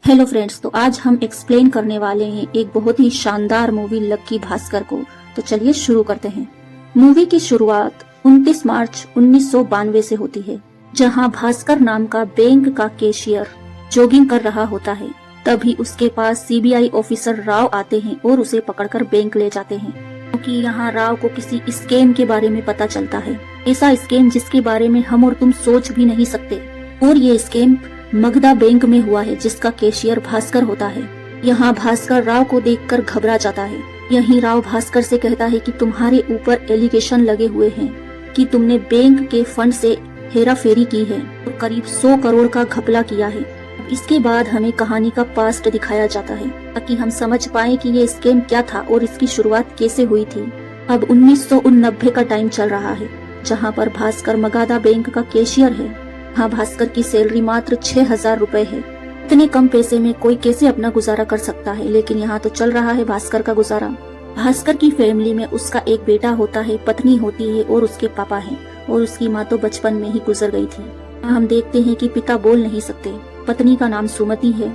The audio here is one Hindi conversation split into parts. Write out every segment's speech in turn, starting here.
हेलो फ्रेंड्स, तो आज हम एक्सप्लेन करने वाले हैं एक बहुत ही शानदार मूवी लक्की भास्कर को। तो चलिए शुरू करते हैं। मूवी की शुरुआत 29 मार्च 1992 से होती है, जहां भास्कर नाम का बैंक का कैशियर जॉगिंग कर रहा होता है। तभी उसके पास सीबीआई ऑफिसर राव आते हैं और उसे पकड़कर बैंक ले जाते हैं, क्योंकि यहाँ राव को किसी स्कैम के बारे में पता चलता है। ऐसा स्कैम जिसके बारे में हम और तुम सोच भी नहीं सकते। और ये स्कैम मगधा बैंक में हुआ है, जिसका कैशियर भास्कर होता है। यहाँ भास्कर राव को देखकर घबरा जाता है। यहीं राव भास्कर से कहता है कि तुम्हारे ऊपर एलिगेशन लगे हुए हैं कि तुमने बैंक के फंड से हेराफेरी की है और करीब 100 करोड़ का घपला किया है। इसके बाद हमें कहानी का पास्ट दिखाया जाता है, ताकि हम समझ पाए कि ये स्कैम क्या था और इसकी शुरुआत कैसे हुई थी। अब 1989 का टाइम चल रहा है, जहाँ पर भास्कर मगधा बैंक का कैशियर है। हाँ, भास्कर की सैलरी मात्र 6,000 रुपए है। इतने कम पैसे में कोई कैसे अपना गुजारा कर सकता है, लेकिन यहाँ तो चल रहा है भास्कर का गुजारा। भास्कर की फैमिली में उसका एक बेटा होता है, पत्नी होती है और उसके पापा हैं, और उसकी माँ तो बचपन में ही गुजर गई थी। हम देखते हैं कि पिता बोल नहीं सकते। पत्नी का नाम सुमति है।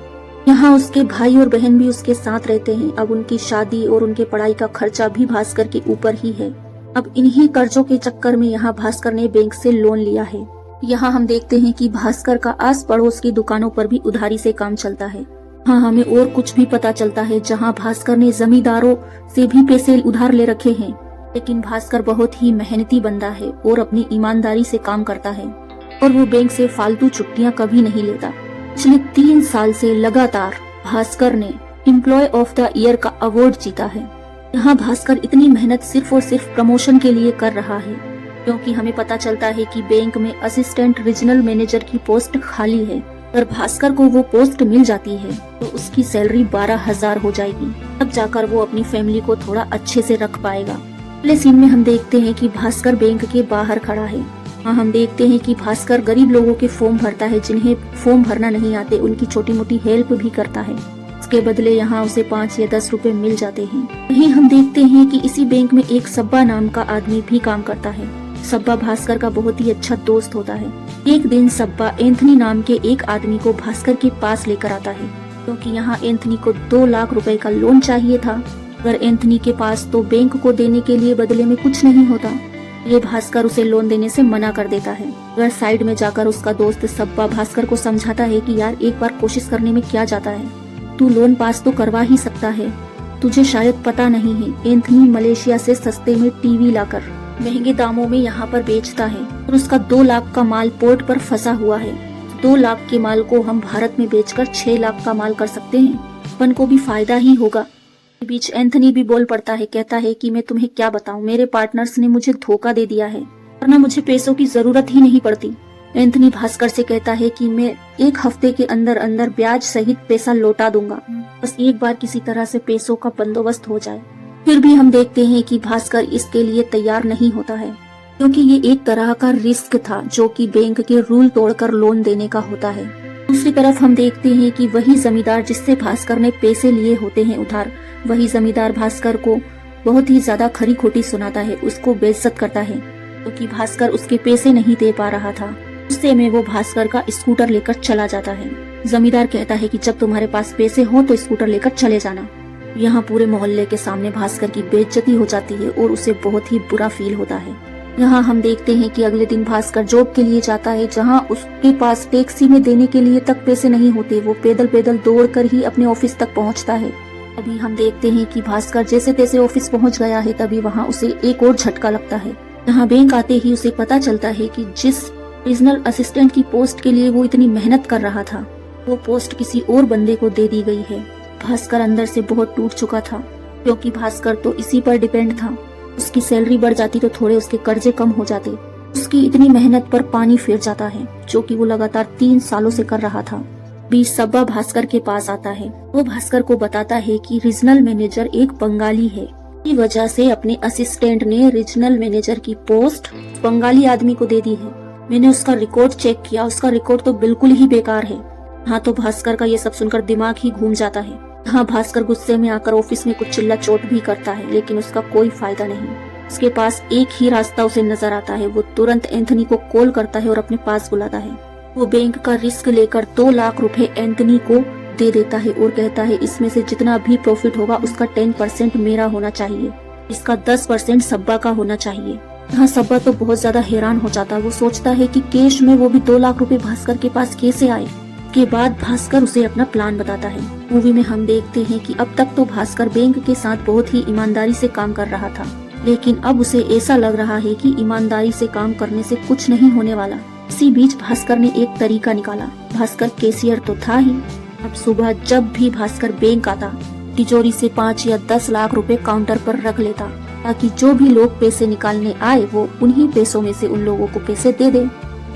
यहाँ उसके भाई और बहन भी उसके साथ रहते हैं। अब उनकी शादी और उनके पढ़ाई का खर्चा भी भास्कर के ऊपर ही है। अब इन्हीं कर्जों के चक्कर में यहाँ भास्कर ने बैंक से लोन लिया है। यहाँ हम देखते हैं कि भास्कर का आस पड़ोस की दुकानों पर भी उधारी से काम चलता है। हाँ, हमें और कुछ भी पता चलता है, जहाँ भास्कर ने जमींदारों से भी पैसे उधार ले रखे हैं। लेकिन भास्कर बहुत ही मेहनती बंदा है और अपनी ईमानदारी से काम करता है, और वो बैंक से फालतू छुट्टियां कभी नहीं लेता। पिछले 3 साल से लगातार भास्कर ने एम्प्लॉय ऑफ द ईयर का अवार्ड जीता है। यहाँ भास्कर इतनी मेहनत सिर्फ और सिर्फ प्रमोशन के लिए कर रहा है, क्योंकि हमें पता चलता है कि बैंक में असिस्टेंट रीजनल मैनेजर की पोस्ट खाली है। अगर भास्कर को वो पोस्ट मिल जाती है तो उसकी सैलरी 12,000 हो जाएगी। तब जाकर वो अपनी फैमिली को थोड़ा अच्छे से रख पाएगा। अगले सीन में हम देखते हैं कि भास्कर बैंक के बाहर खड़ा है। हाँ, हम देखते हैं कि भास्कर गरीब लोगों के फॉर्म भरता है, जिन्हें फॉर्म भरना नहीं आते उनकी छोटी मोटी हेल्प भी करता है। इसके बदले यहाँ उसे 5 या 10 रुपए मिल जाते हैं। वहीं हम देखते हैं कि इसी बैंक में एक सब्बा नाम का आदमी भी काम करता है। सब्बा भास्कर का बहुत ही अच्छा दोस्त होता है। एक दिन सब्बा एंथनी नाम के एक आदमी को भास्कर के पास लेकर आता है, क्योंकि यहाँ एंथनी को 2 लाख रुपए का लोन चाहिए था। अगर एंथनी के पास तो बैंक को देने के लिए बदले में कुछ नहीं होता, ये भास्कर उसे लोन देने से मना कर देता है। अगर साइड में जाकर उसका दोस्त सब्बा भास्कर को समझाता है कि यार, एक बार कोशिश करने में क्या जाता है, तू लोन पास तो करवा ही सकता है। तुझे शायद पता नहीं है, एंथनी मलेशिया से सस्ते में टीवी लाकर महंगे दामों में यहाँ पर बेचता है, और उसका 2 लाख का माल पोर्ट पर फंसा हुआ है। 2 लाख के माल को हम भारत में बेचकर 6 लाख का माल कर सकते हैं। अपन को भी फायदा ही होगा। बीच एंथनी भी बोल पड़ता है, कहता है कि मैं तुम्हें क्या बताऊं, मेरे पार्टनर्स ने मुझे धोखा दे दिया है, वरना मुझे पैसों की जरूरत ही नहीं पड़ती। एंथनी भास्कर से कहता है कि मैं 1 हफ्ते के अंदर अंदर ब्याज सहित पैसा लौटा दूंगा, बस एक बार किसी तरह से पैसों का बंदोबस्त हो जाए। फिर भी हम देखते हैं कि भास्कर इसके लिए तैयार नहीं होता है, क्योंकि ये एक तरह का रिस्क था, जो कि बैंक के रूल तोड़कर लोन देने का होता है। दूसरी तरफ हम देखते हैं कि वही जमींदार जिससे भास्कर ने पैसे लिए होते हैं उधार, वही जमींदार भास्कर को बहुत ही ज्यादा खरी खोटी सुनाता है, उसको बेइज्जत करता है, क्योंकि भास्कर उसके पैसे नहीं दे पा रहा था। गुस्से में वो भास्कर का स्कूटर लेकर चला जाता है। जमींदार कहता है कि जब तुम्हारे पास पैसे हो तो स्कूटर लेकर चले जाना। यहाँ पूरे मोहल्ले के सामने भास्कर की बेइज्जती हो जाती है और उसे बहुत ही बुरा फील होता है। यहाँ हम देखते हैं कि अगले दिन भास्कर जॉब के लिए जाता है, जहाँ उसके पास टैक्सी में देने के लिए तक पैसे नहीं होते। वो पैदल पैदल दौड़कर ही अपने ऑफिस तक पहुँचता है। अभी हम देखते हैं कि भास्कर जैसे तैसे ऑफिस पहुँच गया है, तभी वहाँ उसे एक और झटका लगता है। यहाँ बैंक आते ही उसे पता चलता है कि जिस रीजनल असिस्टेंट की पोस्ट के लिए वो इतनी मेहनत कर रहा था, वो पोस्ट किसी और बंदे को दे दी गई है। भास्कर अंदर से बहुत टूट चुका था, क्योंकि भास्कर तो इसी पर डिपेंड था। उसकी सैलरी बढ़ जाती तो थोड़े उसके कर्जे कम हो जाते। उसकी इतनी मेहनत पर पानी फिर जाता है, जो कि वो लगातार 3 सालों से कर रहा था। बीच सब्बा भास्कर के पास आता है। वो भास्कर को बताता है कि रीजनल मैनेजर एक बंगाली है, इसी वजह से अपने असिस्टेंट ने रीजनल मैनेजर की पोस्ट बंगाली आदमी को दे दी है। मैंने उसका रिकॉर्ड चेक किया, उसका रिकॉर्ड तो बिल्कुल ही बेकार है। हाँ, तो भास्कर का ये सब सुनकर दिमाग ही घूम जाता है। हाँ, भास्कर गुस्से में आकर ऑफिस में कुछ चिल्ला चोट भी करता है, लेकिन उसका कोई फायदा नहीं। उसके पास एक ही रास्ता उसे नजर आता है। वो तुरंत एंथनी को कॉल करता है और अपने पास बुलाता है। वो बैंक का रिस्क लेकर 2 लाख रुपए एंथनी को दे देता है और कहता है इसमें से जितना भी प्रॉफिट होगा उसका 10% मेरा होना चाहिए, इसका 10% सब्बा का होना चाहिए। यहाँ सब्बा तो बहुत ज्यादा हैरान हो जाता है। वो सोचता है कि कैश में, वो भी 2 लाख रुपए भास्कर के पास कैसे आए। के बाद भास्कर उसे अपना प्लान बताता है। मूवी में हम देखते हैं कि अब तक तो भास्कर बैंक के साथ बहुत ही ईमानदारी से काम कर रहा था, लेकिन अब उसे ऐसा लग रहा है कि ईमानदारी से काम करने से कुछ नहीं होने वाला। इसी बीच भास्कर ने एक तरीका निकाला। भास्कर कैशियर तो था ही। अब सुबह जब भी भास्कर बैंक आता, तिजोरी से 5 या 10 लाख रुपए काउंटर पर रख लेता, ताकि जो भी लोग पैसे निकालने आए वो उन्हीं पैसों में से उन लोगों को पैसे दे दे।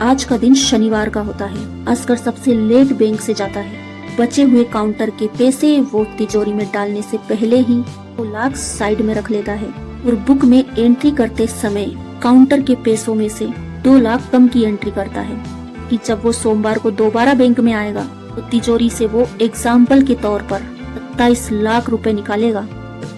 आज का दिन शनिवार का होता है। भास्कर सबसे लेट बैंक से जाता है। बचे हुए काउंटर के पैसे वो तिजोरी में डालने से पहले ही 2 लाख साइड में रख लेता है और बुक में एंट्री करते समय काउंटर के पैसों में से 2 लाख कम की एंट्री करता है कि जब वो सोमवार को दोबारा बैंक में आएगा तो तिजोरी से वो एग्जाम्पल के तौर पर 27 लाख रुपए निकालेगा।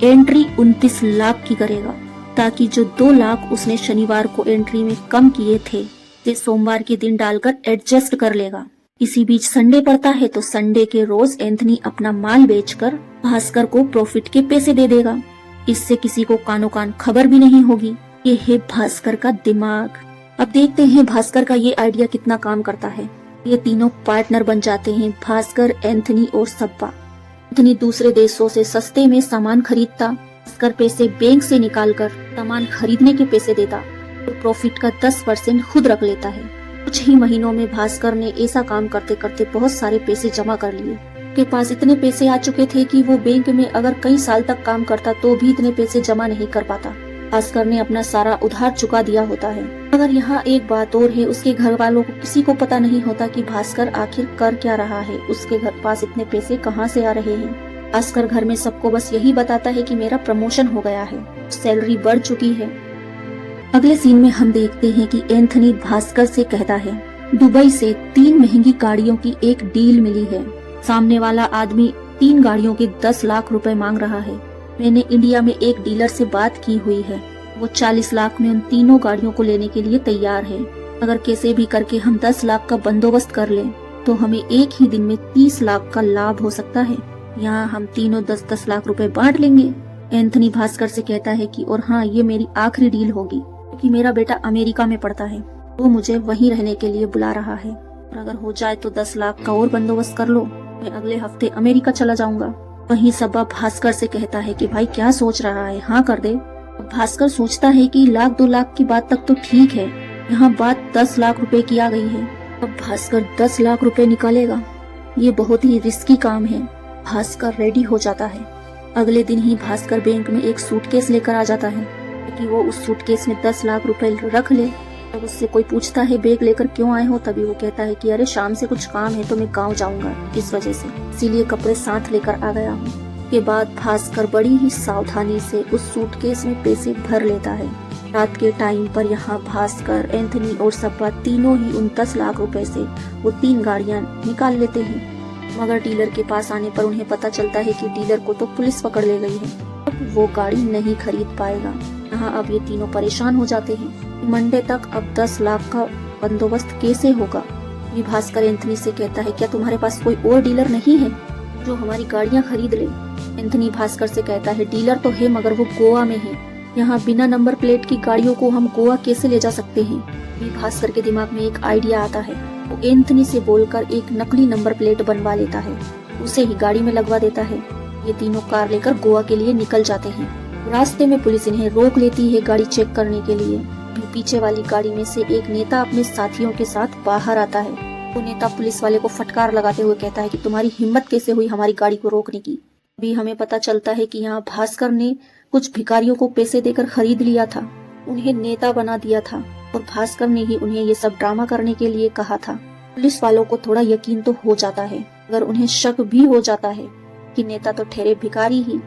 एंट्री 29 लाख की करेगा, ताकि जो 2 लाख उसने शनिवार को एंट्री में कम किए थे ते सोमवार के दिन डालकर एडजस्ट कर लेगा। इसी बीच संडे पड़ता है तो संडे के रोज एंथनी अपना माल बेचकर भास्कर को प्रॉफिट के पैसे दे देगा। इससे किसी को कानो कान खबर भी नहीं होगी। ये है भास्कर का दिमाग। अब देखते हैं भास्कर का ये आइडिया कितना काम करता है। ये तीनों पार्टनर बन जाते हैं, भास्कर, एंथनी और सब्बा। एंथनी दूसरे देशों से सस्ते में सामान खरीदता, भास्कर पैसे बैंक से निकालकर सामान खरीदने के पैसे देता और प्रॉफिट का 10% खुद रख लेता है। कुछ ही महीनों में भास्कर ने ऐसा काम करते करते बहुत सारे पैसे जमा कर लिए। के पास इतने पैसे आ चुके थे कि वो बैंक में अगर कई साल तक काम करता तो भी इतने पैसे जमा नहीं कर पाता। भास्कर ने अपना सारा उधार चुका दिया होता है। मगर यहाँ एक बात और है, उसके घर वालों को किसी को पता नहीं होता कि भास्कर आखिर कर क्या रहा है, उसके घर पास इतने पैसे कहाँ से आ रहे हैं। भास्कर घर में सबको बस यही बताता है कि मेरा प्रमोशन हो गया है, सैलरी बढ़ चुकी है। अगले सीन में हम देखते हैं कि एंथनी भास्कर से कहता है दुबई से 3 महंगी गाड़ियों की एक डील मिली है। सामने वाला आदमी 3 गाड़ियों के 10 लाख रुपए मांग रहा है। मैंने इंडिया में एक डीलर से बात की हुई है, वो 40 लाख में उन तीनों गाड़ियों को लेने के लिए तैयार है। अगर कैसे भी करके हम 10 लाख का बंदोबस्त कर लें तो हमें एक ही दिन में 30 लाख का लाभ हो सकता है। यहाँ हम तीनों 10-10 लाख रुपए बांट लेंगे। एंथनी भास्कर से कहता है कि और हाँ, ये मेरी आखिरी डील होगी क्योंकि मेरा बेटा अमेरिका में पढ़ता है, वो मुझे वहीं रहने के लिए बुला रहा है। और अगर हो जाए तो 10 लाख का और बंदोबस्त कर लो, मैं अगले हफ्ते अमेरिका चला जाऊंगा। वहीं सब्बा भास्कर से कहता है कि भाई क्या सोच रहा है, हाँ कर दे। भास्कर सोचता है कि 1-2 लाख की बात तक तो ठीक है, यहाँ बात 10 लाख रुपए की आ गई है। अब भास्कर 10 लाख रुपए निकालेगा। ये बहुत ही रिस्की काम है। भास्कर रेडी हो जाता है। अगले दिन ही भास्कर बैंक में एक सूटकेस लेकर आ जाता है कि वो उस सूटकेस में 10 लाख रुपए रख ले। जब उससे कोई पूछता है बैग लेकर क्यों आए हो, तभी वो कहता है कि अरे शाम से कुछ काम है तो मैं गांव जाऊंगा, इस वजह से, इसीलिए कपड़े साथ लेकर आ गया हूँ। के बाद भास्कर बड़ी ही सावधानी से उस सूटकेस में पैसे भर लेता है। रात के टाइम पर यहाँ भास्कर, एंथनी और सब्बा तीनों ही उन 10 लाख रुपए से वो 3 गाड़ियाँ निकाल लेते हैं। मगर डीलर के पास आने पर उन्हें पता चलता है कि डीलर को तो पुलिस पकड़ ले गई है, अब वो गाड़ी नहीं खरीद पाएगा। यहाँ अब ये तीनों परेशान हो जाते हैं। मंडे तक अब 10 लाख का बंदोबस्त कैसे होगा। ये भास्कर एंथनी से कहता है क्या तुम्हारे पास कोई और डीलर नहीं है जो हमारी गाड़ियाँ खरीद ले। एंथनी भास्कर से कहता है डीलर तो है मगर वो गोवा में है, यहाँ बिना नंबर प्लेट की गाड़ियों को हम गोवा कैसे ले जा सकते हैं। ये भास्कर के दिमाग में एक आइडिया आता है। वो एंथनी से बोलकर एक नकली नंबर प्लेट बनवा लेता है, उसे ही गाड़ी में लगवा देता है। ये तीनों कार लेकर गोवा के लिए निकल जाते हैं। रास्ते में पुलिस इन्हें रोक लेती है गाड़ी चेक करने के लिए। पीछे वाली गाड़ी में से एक नेता अपने साथियों के साथ बाहर आता है। वो नेता पुलिस वाले को फटकार लगाते हुए कहता है कि तुम्हारी हिम्मत कैसे हुई हमारी गाड़ी को रोकने की। अभी हमें पता चलता है कि यहाँ भास्कर ने कुछ भिखारियों को पैसे देकर खरीद लिया था, उन्हें नेता बना दिया था और भास्कर ने ही उन्हें ये सब ड्रामा करने के लिए कहा था। पुलिस वालों को थोड़ा यकीन तो हो जाता है, अगर उन्हें शक भी हो जाता है कि नेता तो ठहरे भिखारी ही।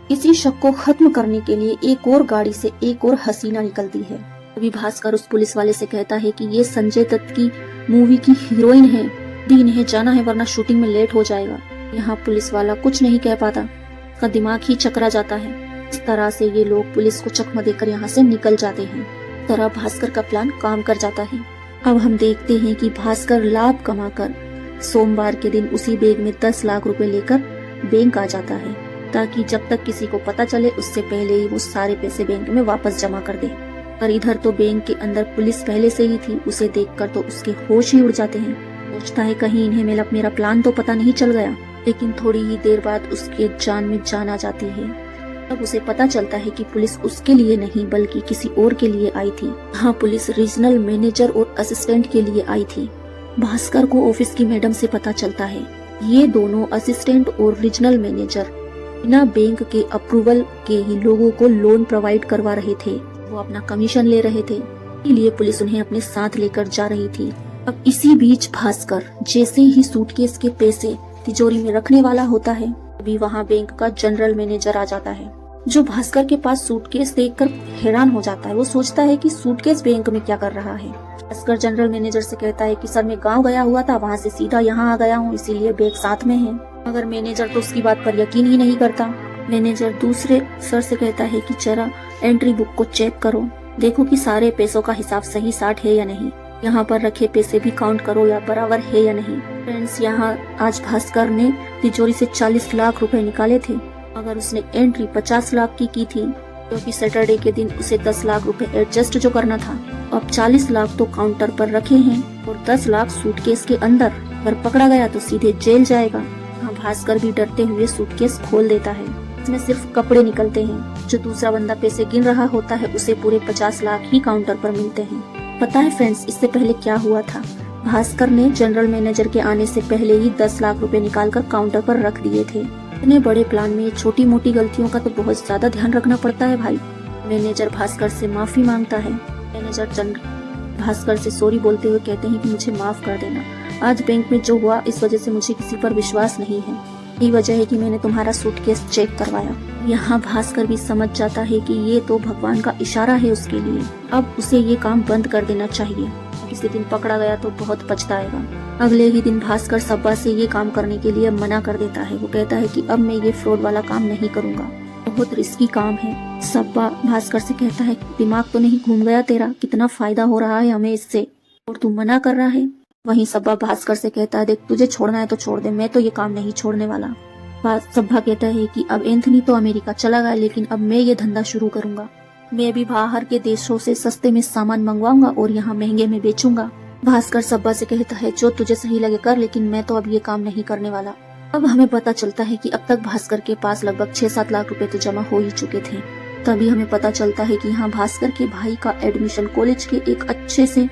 इसी शक को खत्म करने के लिए एक और गाड़ी से एक और हसीना निकलती है। अभी भास्कर उस पुलिस वाले से कहता है कि ये संजय दत्त की मूवी की हीरोइन है, इन्हें जाना है वरना शूटिंग में लेट हो जाएगा। यहाँ पुलिस वाला कुछ नहीं कह पाता, उसका दिमाग ही चकरा जाता है। इस तरह से ये लोग पुलिस को चकमा देकर यहाँ से निकल जाते हैं। इस तरह भास्कर का प्लान काम कर जाता है। अब हम देखते हैं कि भास्कर लाभ कमाकर सोमवार के दिन उसी बैग में 10 लाख रुपए लेकर बैंक आ जाता है, ताकि जब तक किसी को पता चले उससे पहले ही वो सारे पैसे बैंक में वापस जमा कर दे। पर इधर तो बैंक के अंदर पुलिस पहले से ही थी। उसे देखकर तो उसके होश ही उड़ जाते हैं। सोचता है कहीं इन्हें मेरा प्लान तो पता नहीं चल गया। लेकिन थोड़ी ही देर बाद उसके जान में जान आ जाती है। तब उसे पता चलता है कि पुलिस उसके लिए नहीं बल्कि किसी और के लिए आई थी। हाँ, पुलिस रीजनल मैनेजर और असिस्टेंट के लिए आई थी। भास्कर को ऑफिस की मैडम से पता चलता है ये दोनों असिस्टेंट और रीजनल मैनेजर बिना बैंक के अप्रूवल के ही लोगों को लोन प्रोवाइड करवा रहे थे। वो अपना कमीशन ले रहे थे, इसलिए पुलिस उन्हें अपने साथ लेकर जा रही थी। अब इसी बीच भास्कर जैसे ही सूटकेस के पैसे तिजोरी में रखने वाला होता है, अभी वहाँ बैंक का जनरल मैनेजर आ जाता है, जो भास्कर के पास सूटकेस देखकर हैरान हो जाता है। वो सोचता है कि सूटकेस बैंक में क्या कर रहा है। भास्कर जनरल मैनेजर से कहता है कि सर मैं गांव गया हुआ था, वहाँ से सीधा यहाँ आ गया हूँ, इसीलिए बैग साथ में है। मगर मैनेजर तो उसकी बात पर यकीन ही नहीं करता। मैनेजर दूसरे सर से कहता है कि जरा एंट्री बुक को चेक करो, देखो कि सारे पैसों का हिसाब सही साठ है या नहीं, यहाँ पर रखे पैसे भी काउंट करो या बराबर है या नहीं। फ्रेंड्स, यहाँ आज भास्कर ने तिजोरी से 40 लाख रुपए निकाले थे, मगर उसने एंट्री 50 लाख की थी, क्योंकि सैटरडे के दिन उसे 10 लाख रुपए एडजस्ट जो करना था। अब 40 लाख तो काउंटर पर रखे हैं और 10 लाख सूटकेस के अंदर। अगर पकड़ा गया तो सीधे जेल जाएगा। हाँ, भास्कर भी डरते हुए सूटकेस खोल देता है। इसमें सिर्फ कपड़े निकलते हैं। जो दूसरा बंदा पैसे गिन रहा होता है उसे पूरे 50 लाख ही काउंटर पर मिलते हैं। पता है फ्रेंड्स, इससे पहले क्या हुआ था? भास्कर ने जनरल मैनेजर के आने से पहले ही 10 लाख रुपए निकालकर काउंटर पर रख दिए थे। इतने बड़े प्लान में छोटी मोटी गलतियों का तो बहुत ज्यादा ध्यान रखना पड़ता है भाई। मैनेजर भास्कर से माफी मांगता है। मैनेजर भास्कर से सॉरी बोलते हुए कहते हैं कि मुझे माफ कर देना, आज बैंक में जो हुआ इस वजह से मुझे किसी पर विश्वास नहीं है। यही वजह है कि मैंने तुम्हारा सूटकेस चेक करवाया। यहाँ भास्कर भी समझ जाता है कि ये तो भगवान का इशारा है उसके लिए। अब उसे ये काम बंद कर देना चाहिए। किसी दिन पकड़ा गया तो बहुत पछताएगा। अगले ही दिन भास्कर सब्बा से ये काम करने के लिए मना कर देता है। वो कहता है कि अब मैं ये फ्रॉड वाला काम नहीं करूँगा, बहुत रिस्की काम है। सब्बा भास्कर से कहता है दिमाग तो नहीं घूम गया तेरा, कितना फायदा हो रहा है हमें इससे और तू मना कर रहा है। वहीं सब्बा भास्कर से कहता है देख तुझे छोड़ना है तो छोड़ दे, मैं तो ये काम नहीं छोड़ने वाला। सब्बा कहता है कि अब एंथनी तो अमेरिका चला गया, लेकिन अब मैं ये धंधा शुरू करूंगा। मैं भी बाहर के देशों से सस्ते में सामान मंगवाऊंगा और यहाँ महंगे में बेचूंगा। भास्कर सब्बा से कहता है जो तुझे सही लगे कर, लेकिन मैं तो अब ये काम नहीं करने वाला। अब हमें पता चलता है कि अब तक भास्कर के पास लगभग 6-7 लाख रुपए तो जमा हो ही चुके थे। तभी हमें पता चलता है कि यहाँ भास्कर के भाई का एडमिशन कॉलेज के एक अच्छे से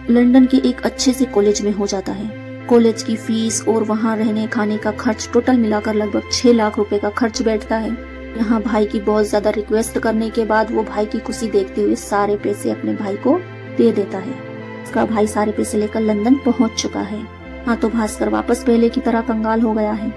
लंदन के एक अच्छे से कॉलेज में हो जाता है। कॉलेज की फीस और वहाँ रहने खाने का खर्च टोटल मिलाकर लगभग 6 लाख रुपए का खर्च बैठता है। यहाँ भाई की बहुत ज्यादा रिक्वेस्ट करने के बाद वो भाई की खुशी देखते हुए सारे पैसे अपने भाई को दे देता है। उसका भाई सारे पैसे लेकर लंदन पहुँच चुका है। हाँ, तो भास्कर वापस पहले की तरह कंगाल हो गया है।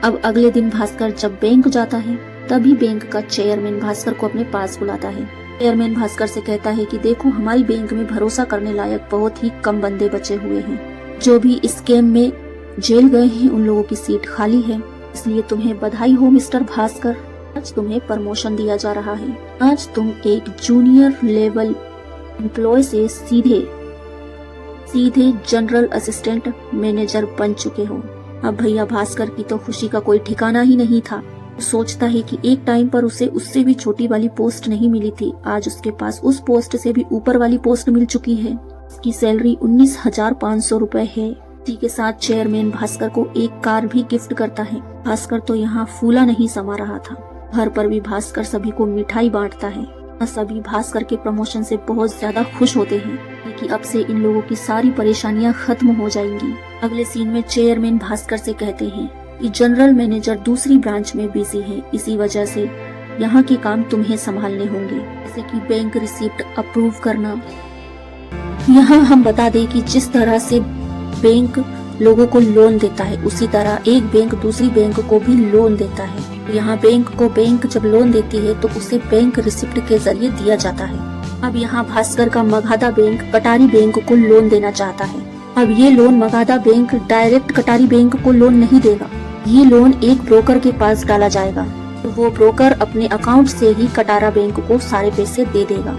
अब अगले दिन भास्कर जब बैंक जाता है तभी बैंक का चेयरमैन भास्कर को अपने पास बुलाता है। चेयरमैन भास्कर से कहता है कि देखो हमारी बैंक में भरोसा करने लायक बहुत ही कम बंदे बचे हुए हैं। जो भी इस स्कैम में जेल गए हैं उन लोगों की सीट खाली है, इसलिए तुम्हें बधाई हो मिस्टर भास्कर, आज तुम्हें प्रमोशन दिया जा रहा है। आज तुम एक जूनियर लेवल एम्प्लॉय से सीधे जनरल असिस्टेंट मैनेजर बन चुके हो। अब भैया भास्कर की तो खुशी का कोई ठिकाना ही नहीं था। सोचता है कि एक टाइम पर उसे उससे भी छोटी वाली पोस्ट नहीं मिली थी, आज उसके पास उस पोस्ट से भी ऊपर वाली पोस्ट मिल चुकी है। उसकी सैलरी 19,500 रुपए है। इसी के साथ चेयरमैन भास्कर को एक कार भी गिफ्ट करता है। भास्कर तो यहाँ फूला नहीं समा रहा था। घर पर भी भास्कर सभी को मिठाई बांटता है। सभी भास्कर के प्रमोशन से बहुत ज्यादा खुश होते हैं कि अब से इन लोगों की सारी परेशानियां खत्म हो जाएंगी। अगले सीन में चेयरमैन भास्कर से कहते हैं कि जनरल मैनेजर दूसरी ब्रांच में बिजी है, इसी वजह से यहाँ के काम तुम्हें संभालने होंगे, जैसे कि बैंक रिसिप्ट अप्रूव करना। यहाँ हम बता दें कि जिस तरह से बैंक लोगों को लोन देता है उसी तरह एक बैंक दूसरी बैंक को भी लोन देता है। यहाँ बैंक जब लोन देती है तो उसे बैंक रिसिप्ट के जरिए दिया जाता है। अब यहाँ भास्कर का मगाधा बैंक कटारी बैंक को लोन देना चाहता है। अब ये लोन मगाधा बैंक डायरेक्ट कटारी बैंक को लोन नहीं देगा, ये लोन एक ब्रोकर के पास डाला जाएगा। तो वो ब्रोकर अपने अकाउंट से ही कटारा बैंक को सारे पैसे दे देगा।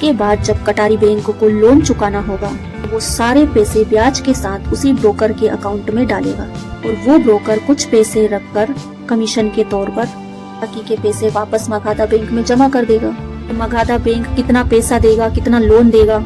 इसके बाद जब कटारी बैंक को लोन चुकाना होगा तो वो सारे पैसे ब्याज के साथ उसी ब्रोकर के अकाउंट में डालेगा और वो ब्रोकर कुछ पैसे रखकर कमीशन के तौर पर बाकी के पैसे वापस मगाधा बैंक में जमा कर देगा। तो मगाधा बैंक कितना पैसा देगा, कितना लोन देगा,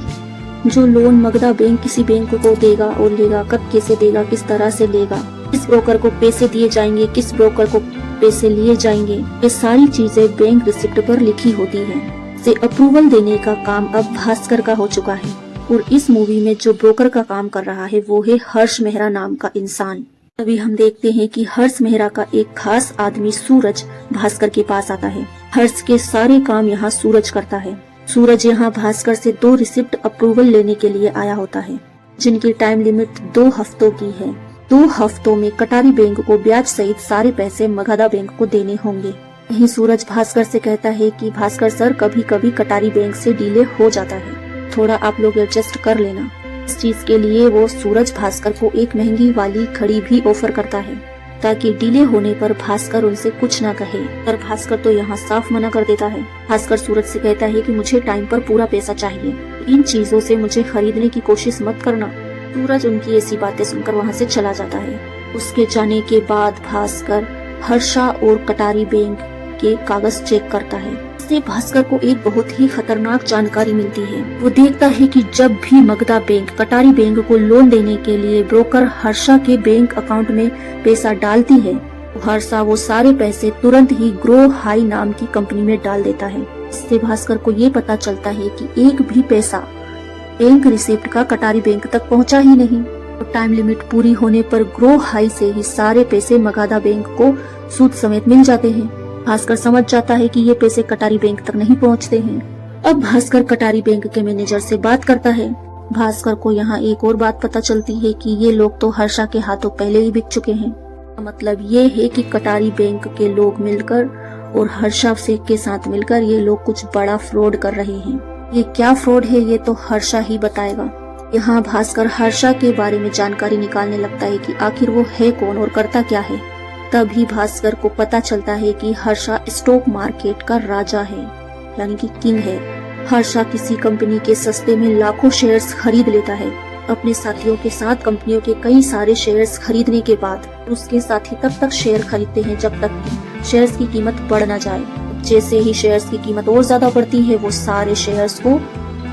जो लोन मगधा बैंक किसी बैंक को देगा और लेगा, कब कैसे देगा, किस तरह से लेगा, किस ब्रोकर को पैसे दिए जाएंगे, किस ब्रोकर को पैसे लिए जाएंगे, ये सारी चीजें बैंक रिसिप्ट पर लिखी होती है। से अप्रूवल देने का काम अब भास्कर का हो चुका है और इस मूवी में जो ब्रोकर का काम कर रहा है वो है हर्ष मेहरा नाम का इंसान। तभी हम देखते हैं कि हर्ष मेहरा का एक खास आदमी सूरज भास्कर के पास आता है। हर्ष के सारे काम यहाँ सूरज करता है। सूरज यहाँ भास्कर से 2 रिसिप्ट अप्रूवल लेने के लिए आया होता है जिनकी टाइम लिमिट 2 हफ्तों की है। 2 हफ्तों में कटारी बैंक को ब्याज सहित सारे पैसे मगधा बैंक को देने होंगे। यही सूरज भास्कर से कहता है कि भास्कर सर, कभी कभी कटारी बैंक से डिले हो जाता है, थोड़ा आप लोग एडजस्ट कर लेना। इस चीज के लिए वो सूरज भास्कर को एक महंगी वाली घड़ी भी ऑफर करता है ताकि डिले होने पर भास्कर उनसे कुछ ना कहे। पर भास्कर तो यहाँ साफ मना कर देता है। भास्कर सूरज से कहता है कि मुझे टाइम पर पूरा पैसा चाहिए, इन चीजों से मुझे खरीदने की कोशिश मत करना। सूरज उनकी ऐसी बातें सुनकर वहाँ से चला जाता है। उसके जाने के बाद भास्कर हर्षा और कटारी बैंक के कागज चेक करता है। इससे भास्कर को एक बहुत ही खतरनाक जानकारी मिलती है। वो देखता है कि जब भी मगधा बैंक कटारी बैंक को लोन देने के लिए ब्रोकर हर्षा के बैंक अकाउंट में पैसा डालती है तो हर्षा वो सारे पैसे तुरंत ही ग्रो हाई नाम की कंपनी में डाल देता है। इससे भास्कर को ये पता चलता है कि एक भी पैसा बैंक रिसिप्ट का कटारी बैंक तक पहुंचा ही नहीं। तो टाइम लिमिट पूरी होने पर ग्रो हाई से ही सारे पैसे मगधा बैंक को सूद समेत मिल जाते हैं। भास्कर समझ जाता है कि ये पैसे कटारी बैंक तक नहीं पहुंचते हैं। अब भास्कर कटारी बैंक के मैनेजर से बात करता है। भास्कर को यहाँ एक और बात पता चलती है कि ये लोग तो हर्षा के हाथों पहले ही बिक चुके हैं। मतलब ये है कि कटारी बैंक के लोग मिलकर और हर्षा से के साथ मिलकर ये लोग कुछ बड़ा फ्रॉड कर रहे हैं। ये क्या फ्रॉड है ये तो हर्षा ही बताएगा। यहाँ भास्कर हर्षा के बारे में जानकारी निकालने लगता है कि आखिर वो है कौन और करता क्या है। तभी भास्कर को पता चलता है कि हर्षा स्टॉक मार्केट का राजा है, यानी कि किंग है। हर्षा किसी कंपनी के सस्ते में लाखों शेयर्स खरीद लेता है। अपने साथियों के साथ कंपनियों के कई सारे शेयर्स खरीदने के बाद उसके साथी तब तक शेयर खरीदते हैं जब तक कि शेयर्स की कीमत बढ़ न जाए। जैसे ही शेयर्स की कीमत और ज्यादा बढ़ती है वो सारे शेयर्स को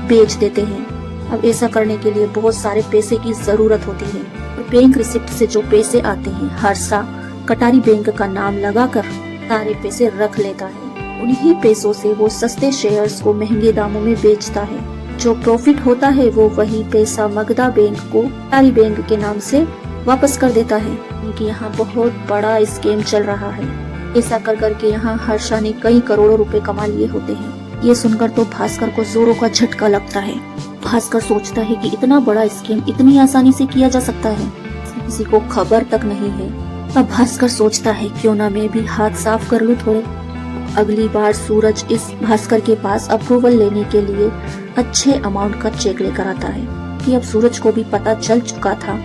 बेच देते हैं। अब ऐसा करने के लिए बहुत सारे पैसे की जरूरत होती है और बैंक रिसिप्ट से जो पैसे आते हैं हर्षा कटारी बैंक का नाम लगाकर सारे पैसे रख लेता है। उन्हीं पैसों से वो सस्ते शेयर्स को महंगे दामों में बेचता है। जो प्रॉफिट होता है वो वही पैसा मगधा बैंक को कटारी बैंक के नाम से वापस कर देता है। क्योंकि यहाँ बहुत बड़ा स्कैम चल रहा है। ऐसा कर करके यहाँ हर्षा ने कई करोड़ों रुपए कमा लिए होते हैं। ये सुनकर तो भास्कर को जोरों का झटका लगता है। भास्कर सोचता है कि इतना बड़ा स्कैम इतनी आसानी से किया जा सकता है, किसी को खबर तक नहीं है। अब भास्कर सोचता है क्यों ना मैं भी हाथ साफ कर लूं थोड़े। अगली बार सूरज इस भास्कर के पास अप्रूवल लेने के लिए अच्छे अमाउंट का चेक लेकर आता है कि अब सूरज को भी पता चल चुका था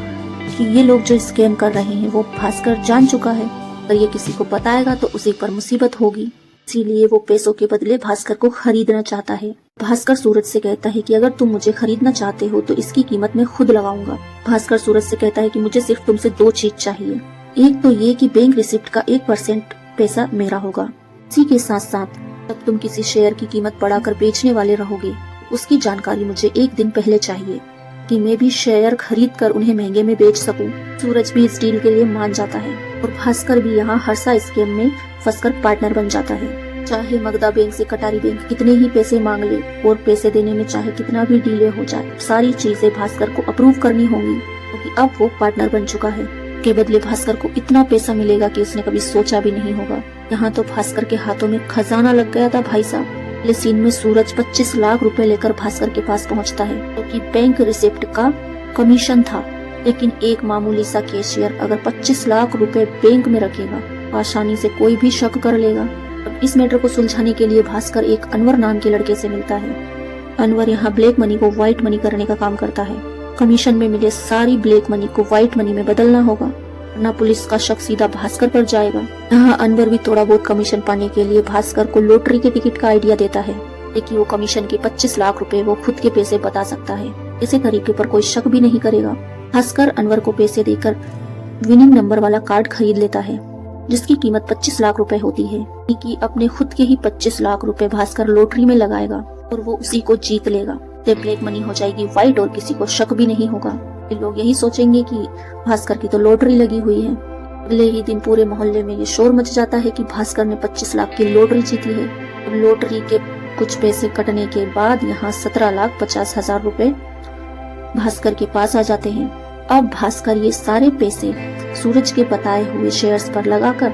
कि ये लोग जो स्कैम कर रहे हैं वो भास्कर जान चुका है। अगर ये किसी को बताएगा तो उसी पर मुसीबत होगी, इसीलिए वो पैसों के बदले भास्कर को खरीदना चाहता है। भास्कर सूरज से कहता है कि अगर तुम मुझे खरीदना चाहते हो तो इसकी कीमत मैं खुद लगाऊंगा। भास्कर सूरज से कहता है कि मुझे सिर्फ तुमसे 2 चीज चाहिए। एक तो ये कि बैंक रिसिप्ट का 1% पैसा मेरा होगा। इसी के साथ साथ जब तुम किसी शेयर की कीमत बढ़ाकर बेचने वाले रहोगे उसकी जानकारी मुझे एक दिन पहले चाहिए कि मैं भी शेयर खरीद कर उन्हें महंगे में बेच सकूं। सूरज भी इस डील के लिए मान जाता है और भास्कर भी यहाँ हर्षा स्कैम में फंसकर पार्टनर बन जाता है। चाहे मगधा बैंक से कटारी बैंक कितने ही पैसे मांग ले और पैसे देने में चाहे कितना भी डिले हो जाए, सारी चीजें भास्कर को अप्रूव करनी होंगी क्योंकि अब वो पार्टनर बन चुका है। के बदले भास्कर को इतना पैसा मिलेगा कि उसने कभी सोचा भी नहीं होगा। यहाँ तो भास्कर के हाथों में खजाना लग गया था भाई साहब। अगले सीन में सूरज 25 लाख रुपए लेकर भास्कर के पास पहुँचता है क्योंकि बैंक रिसिप्ट का कमीशन था। लेकिन एक मामूली सा कैशियर अगर 25 लाख रुपए बैंक में रखेगा आसानी से कोई भी शक कर लेगा। अब इस मैटर को सुलझाने के लिए भास्कर एक अनवर नाम के लड़के से मिलता है। अनवर यहाँ ब्लैक मनी को व्हाइट मनी करने का काम करता है। कमीशन में मिले सारी ब्लैक मनी को व्हाइट मनी में बदलना होगा वरना पुलिस का शक सीधा भास्कर पर जाएगा। यहाँ अनवर भी थोड़ा बहुत कमीशन पाने के लिए भास्कर को लॉटरी के टिकट का आइडिया देता है। कि वो कमीशन के 25 लाख रुपए वो खुद के पैसे बता सकता है। इसी तरीके पर कोई शक भी नहीं करेगा। भास्कर अनवर को पैसे देकर विनिंग नंबर वाला कार्ड खरीद लेता है, जिसकी कीमत 25 लाख रुपए होती है। कि अपने खुद के ही 25 लाख रुपए भास्कर लॉटरी में लगाएगा और वो उसी को जीत लेगा। ब्लैक मनी हो जाएगी वाइट और किसी को शक भी नहीं होगा। लोग यही सोचेंगे कि भास्कर की तो लॉटरी लगी हुई है। अगले ही दिन पूरे मोहल्ले में ये शोर मच जाता है कि भास्कर ने 25 लाख की लॉटरी जीती है। अब लॉटरी के कुछ पैसे कटने के बाद यहाँ 17,50,000 रुपए भास्कर के पास आ जाते हैं। अब भास्कर ये सारे पैसे सूरज के बताए हुए शेयर्स पर लगाकर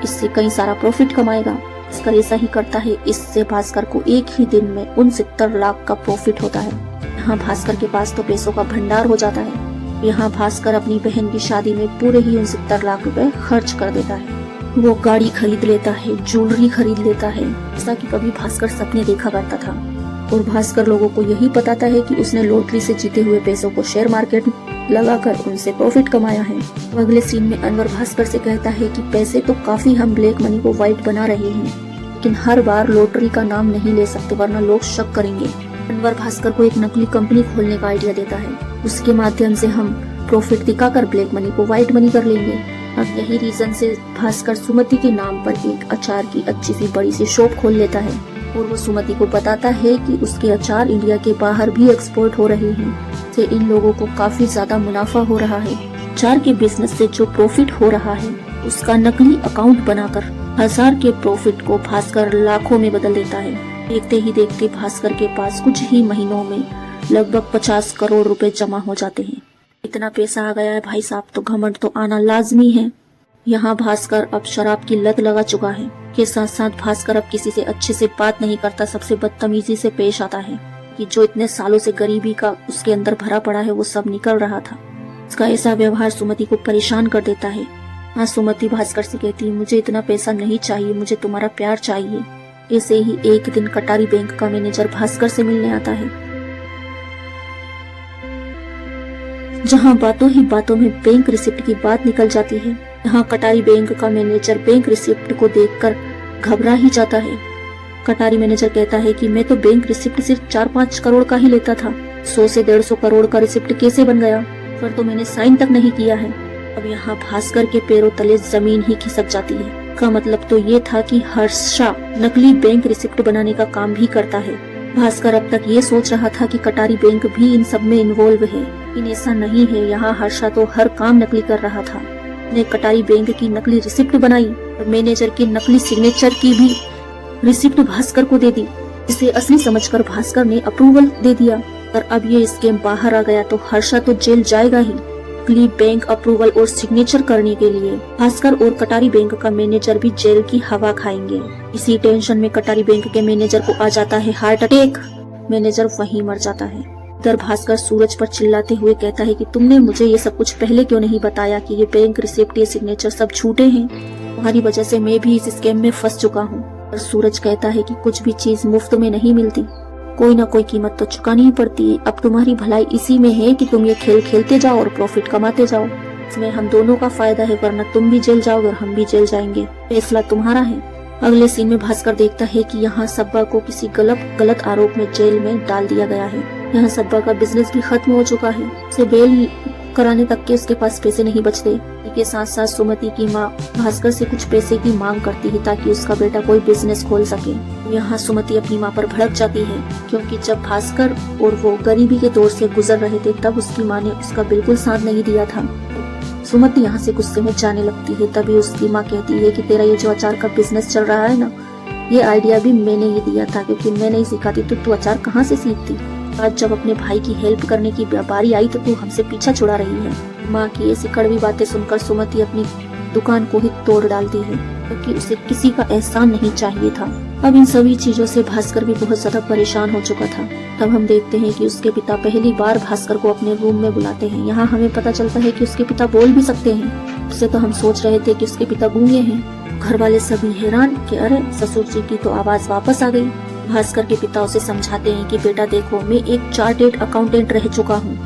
इससे कई सारा प्रॉफिट कमाएगा। भास्कर ऐसा ही करता है। इससे भास्कर को एक ही दिन में 69 लाख का प्रॉफिट होता है। यहाँ भास्कर के पास तो पैसों का भंडार हो जाता है। यहाँ भास्कर अपनी बहन की शादी में पूरे ही 69 लाख रुपए खर्च कर देता है। वो गाड़ी खरीद लेता है, ज्वेलरी खरीद लेता है, ऐसा कि कभी भास्कर सपने देखा करता था। और भास्कर लोगों को यही बताता है कि उसने लॉटरी से जीते हुए पैसों को शेयर मार्केट लगाकर उनसे प्रॉफिट कमाया है। तो अगले सीन में अनवर भास्कर से कहता है कि पैसे तो काफी हम ब्लैक मनी को व्हाइट बना रहे हैं, लेकिन हर बार लॉटरी का नाम नहीं ले सकते वरना लोग शक करेंगे। अनवर भास्कर को एक नकली कंपनी खोलने का आइडिया देता है। उसके माध्यम से हम प्रॉफिट दिखाकर ब्लैक मनी को व्हाइट मनी कर लेंगे। अब यही रीजन से भास्कर सुमति के नाम पर एक अचार की अच्छी सी बड़ी सी शॉप खोल लेता है और वो सुमति को बताता है कि उसके अचार इंडिया के बाहर भी एक्सपोर्ट हो रहे हैं। से इन लोगों को काफी ज्यादा मुनाफा हो रहा है। अचार के बिजनेस से जो प्रॉफिट हो रहा है उसका नकली अकाउंट बनाकर 1000 के प्रॉफिट को भास्कर लाखों में बदल देता है। देखते ही देखते भास्कर के पास कुछ ही महीनों में लगभग 50 करोड़ रुपए जमा हो जाते हैं। इतना पैसा आ गया है भाई साहब, तो घमंड तो आना लाजमी है। यहाँ भास्कर अब शराब की लत लगा चुका है। के साथ साथ भास्कर अब किसी से अच्छे से बात नहीं करता, सबसे बदतमीजी से पेश आता है कि जो इतने सालों से गरीबी का उसके अंदर भरा पड़ा है वो सब निकल रहा था। इसका ऐसा व्यवहार सुमति को परेशान कर देता है। हाँ, सुमति भास्कर से कहती है मुझे इतना पैसा नहीं चाहिए, मुझे तुम्हारा प्यार चाहिए। ऐसे ही एक दिन कटारी बैंक का मैनेजर भास्कर से मिलने आता है, जहाँ बातों ही बातों में बैंक रिसिप्ट की बात निकल जाती है। यहाँ कटारी बैंक का मैनेजर बैंक रिसिप्ट को देखकर घबरा ही जाता है। कटारी मैनेजर कहता है कि मैं तो बैंक रिसिप्ट सिर्फ 4-5 करोड़ का ही लेता था, 100 से 150 करोड़ का रिसिप्ट कैसे बन गया, पर तो मैंने साइन तक नहीं किया है। अब यहाँ भास्कर के पैरों तले जमीन ही खिसक जाती है। का मतलब तो ये था कि हर्षा नकली बैंक रिसिप्ट बनाने का काम भी करता है। भास्कर अब तक ये सोच रहा था कि कटारी बैंक भी इन सब में इन्वॉल्व है, लेकिन ऐसा नहीं है। यहाँ हर्षा तो हर काम नकली कर रहा था। ने कटारी बैंक की नकली रिसिप्ट बनाई और मैनेजर की नकली सिग्नेचर की भी रिसिप्ट भास्कर को दे दी, जिसे असली समझकर भास्कर ने अप्रूवल दे दिया। और अब ये स्कैम बाहर आ गया तो हर्षा तो जेल जाएगा ही। नकली बैंक अप्रूवल और सिग्नेचर करने के लिए भास्कर और कटारी बैंक का मैनेजर भी जेल की हवा खाएंगे। इसी टेंशन में कटारी बैंक के मैनेजर को आ जाता है हार्ट अटैक। मैनेजर वहीं मर जाता है। इधर भास्कर सूरज पर चिल्लाते हुए कहता है कि तुमने मुझे ये सब कुछ पहले क्यों नहीं बताया कि ये बैंक रिसिप्ट, ये सिग्नेचर सब झूठे हैं। तुम्हारी वजह से मैं भी इस स्कैम में फंस चुका हूँ। और सूरज कहता है कि कुछ भी चीज मुफ्त में नहीं मिलती, कोई ना कोई कीमत तो चुकानी ही पड़ती है। अब तुम्हारी भलाई इसी में है कि तुम ये खेल खेलते जाओ और प्रॉफिट कमाते जाओ। इसमें हम दोनों का फायदा है, वरना तुम भी जेल जाओगे और हम भी जेल जाएंगे। फैसला तुम्हारा है। अगले सीन में भास्कर देखता है कि यहाँ सब्बा को किसी गलत आरोप में जेल में डाल दिया गया है। यहाँ सब्बा का बिजनेस भी खत्म हो चुका है। उसे बेल कराने तक के उसके पास पैसे नहीं बचते। के साथ साथ सुमति की माँ भास्कर से कुछ पैसे की मांग करती है ताकि उसका बेटा कोई बिजनेस खोल सके। यहाँ सुमति अपनी माँ पर भड़क जाती है, क्योंकि जब भास्कर और वो गरीबी के दौर से गुजर रहे थे तब उसकी माँ ने उसका बिल्कुल साथ नहीं दिया था। सुमति यहाँ से गुस्से में जाने लगती है। तभी उसकी माँ कहती है कि तेरा ये जो अचार का बिजनेस चल रहा है ना, ये आइडिया भी मैंने ही दिया था, क्योंकि मैं नहीं सिखाती तो तू अचार कहाँ से सीखती। आज जब अपने भाई की हेल्प करने की बारी आई तो तू हमसे पीछा छुड़ा रही है। माँ की ऐसी कड़वी बातें सुनकर सुमति अपनी दुकान को ही तोड़ डालती है, क्योंकि उसे किसी का एहसान नहीं चाहिए था। अब इन सभी चीजों से भास्कर भी बहुत ज्यादा परेशान हो चुका था। तब हम देखते हैं कि उसके पिता पहली बार भास्कर को अपने रूम में बुलाते हैं। यहाँ हमें पता चलता है कि उसके पिता बोल भी सकते हैं। उससे तो हम सोच रहे थे कि उसके पिता गूंगे हैं। घर वाले सभी हैरान कि अरे ससुर जी की तो आवाज वापस आ गई। भास्कर के पिता उसे समझाते हैं कि बेटा देखो, मैं एक चार्टेड अकाउंटेंट रह चुका हूँ,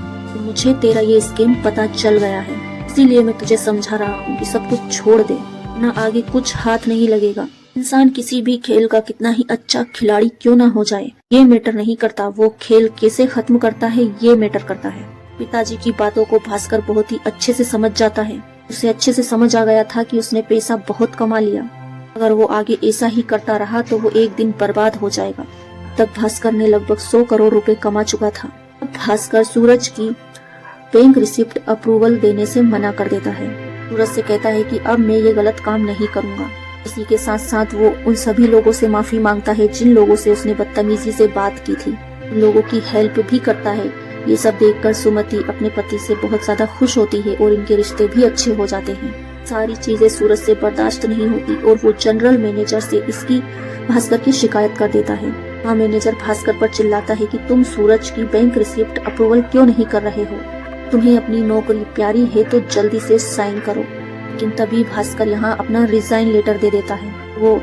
मुझे तेरा ये स्कीम पता चल गया है, इसीलिए मैं तुझे समझा रहा हूँ कि सब कुछ छोड़ दे, ना आगे कुछ हाथ नहीं लगेगा। इंसान किसी भी खेल का कितना ही अच्छा खिलाड़ी क्यों ना हो जाए, ये मैटर नहीं करता, वो खेल कैसे खत्म करता है ये मैटर करता है। पिताजी की बातों को भास्कर बहुत ही अच्छे से समझ जाता है। उसे अच्छे से समझ आ गया था कि उसने पैसा बहुत कमा लिया, अगर वो आगे ऐसा ही करता रहा तो वो एक दिन बर्बाद हो जाएगा। तब भास्कर ने लगभग 100 करोड़ रुपए कमा चुका था। अब भास्कर सूरज की बैंक रिसिप्ट अप्रूवल देने से मना कर देता है। सूरज से कहता है कि अब मैं ये गलत काम नहीं करूंगा। इसी के साथ साथ वो उन सभी लोगों से माफी मांगता है जिन लोगों से उसने बदतमीजी से बात की थी। उन लोगों की हेल्प भी करता है। ये सब देखकर सुमति अपने पति से बहुत ज्यादा खुश होती है और इनके रिश्ते भी अच्छे हो जाते हैं। सारी चीजें सूरज से बर्दाश्त नहीं होती और वो जनरल मैनेजर से इसकी भास्कर की शिकायत कर देता है। हाँ, मैनेजर भास्कर पर चिल्लाता है कि तुम सूरज की बैंक रिसिप्ट अप्रूवल क्यों नहीं कर रहे हो, तुम्हें अपनी नौकरी प्यारी है तो जल्दी से साइन करो। लेकिन तभी भास्कर यहाँ अपना रिजाइन लेटर दे देता है। वो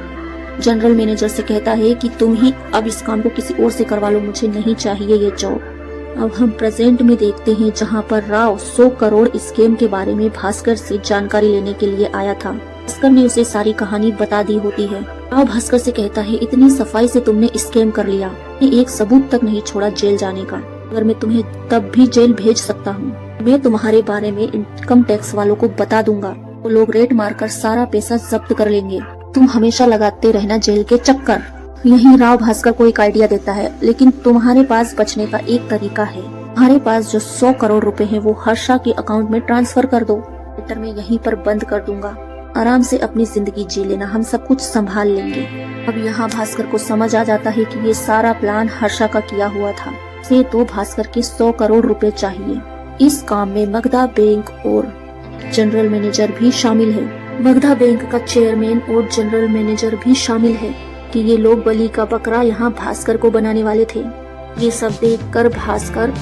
जनरल मैनेजर से कहता है कि तुम ही अब इस काम को किसी और से करवा लो, मुझे नहीं चाहिए ये जॉब। अब हम प्रेजेंट में देखते हैं जहाँ पर राव 100 करोड़ स्कैम के बारे में भास्कर से जानकारी लेने के लिए आया था। भास्कर ने उसे सारी कहानी बता दी होती है। राव भास्कर से कहता है इतनी सफाई से तुमने स्कैम कर लिया, एक सबूत तक नहीं छोड़ा जेल जाने का, अगर मैं तुम्हें तब भी जेल भेज सकता हूँ। मैं तुम्हारे बारे में इनकम टैक्स वालों को बता दूंगा, वो लोग रेड मारकर सारा पैसा जब्त कर लेंगे, तुम हमेशा लगाते रहना जेल के चक्कर। यही राव भास्कर को एक आइडिया देता है, लेकिन तुम्हारे पास बचने का एक तरीका है, तुम्हारे पास जो 100 करोड़ रुपए हैं वो हर्षा के अकाउंट में ट्रांसफर कर दो, लेटर में यहीं पर बंद कर दूंगा, आराम से अपनी जिंदगी जी लेना, हम सब कुछ संभाल लेंगे। अब यहाँ भास्कर को समझ आ जाता है कि ये सारा प्लान हर्षा का किया हुआ था। से तो भास्कर के 100 करोड़ रुपए चाहिए। इस काम में मगधा बैंक और जनरल मैनेजर भी शामिल है। मगधा बैंक का चेयरमैन और जनरल मैनेजर भी शामिल है कि ये लोग बलि का बकरा यहाँ भास्कर को बनाने वाले थे। ये सब देखकर भास्कर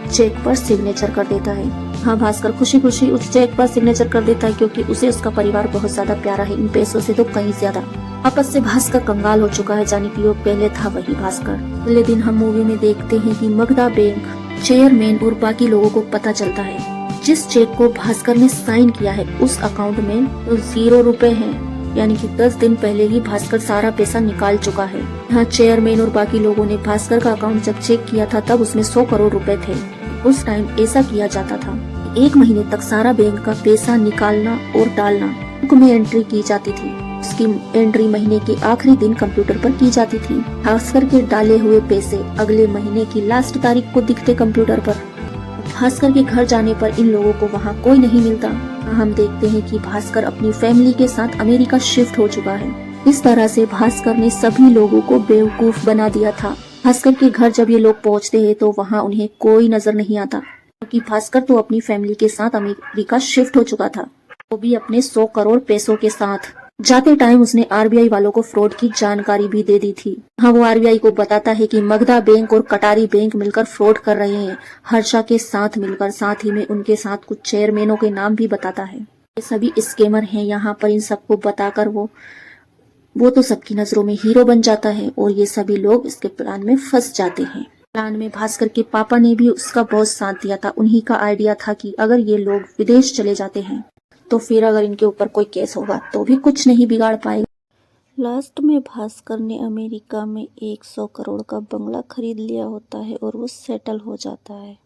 चेक पर सिग्नेचर कर देता है। हाँ, भास्कर खुशी खुशी उस चेक पर सिग्नेचर कर देता है क्योंकि उसे उसका परिवार बहुत ज्यादा प्यारा है, इन पैसों से तो कहीं ज्यादा। आपस से भास्कर कंगाल हो चुका है, जाने की वो पहले था वही भास्कर। अगले दिन हम मूवी में देखते हैं कि मगधा बैंक चेयरमैन और बाकी लोगों को पता चलता है जिस चेक को भास्कर ने साइन किया है उस अकाउंट में तो 0 रुपए हैं, यानी कि 10 दिन पहले ही भास्कर सारा पैसा निकाल चुका है। यहाँ चेयरमैन और बाकी लोगों ने भास्कर का अकाउंट जब चेक किया था तब उसमें 100 करोड़ रुपए थे। उस टाइम ऐसा किया जाता था, 1 महीने तक सारा बैंक का पैसा निकालना और डालना बुक में एंट्री की जाती थी। उसकी एंट्री महीने के आखिरी दिन कंप्यूटर पर की जाती थी। भास्कर के डाले हुए पैसे अगले महीने की लास्ट तारीख को दिखते कंप्यूटर पर। भास्कर के घर जाने पर इन लोगों को वहाँ कोई नहीं मिलता। हम देखते हैं कि भास्कर अपनी फैमिली के साथ अमेरिका शिफ्ट हो चुका है। इस तरह से भास्कर ने सभी लोगों को बेवकूफ बना दिया था। भास्कर के घर जब ये लोग पहुँचते हैं तो वहाँ उन्हें कोई नजर नहीं आता क्योंकि भास्कर तो अपनी फैमिली के साथ अमेरिका शिफ्ट हो चुका था, वो भी अपने 100 करोड़ पैसों के साथ। जाते टाइम उसने आरबीआई वालों को फ्रॉड की जानकारी भी दे दी थी। हाँ, वो आरबीआई को बताता है कि मगधा बैंक और कटारी बैंक मिलकर फ्रॉड कर रहे हैं, हर्षा के साथ मिलकर। साथ ही में उनके साथ कुछ चेयरमैनों के नाम भी बताता है। ये सभी स्कैमर हैं। यहाँ पर इन सबको बताकर वो तो सबकी नजरों में हीरो बन जाता है और ये सभी लोग इसके प्लान में फंस जाते हैं। प्लान में भास्कर के पापा ने भी उसका बहुत साथ दिया था। उन्हीं का आइडिया था कि अगर ये लोग विदेश चले जाते हैं तो फिर अगर इनके ऊपर कोई केस होगा तो भी कुछ नहीं बिगाड़ पाएगा। लास्ट में भास्कर ने अमेरिका में 100 करोड़ का बंगला खरीद लिया होता है और वो सेटल हो जाता है।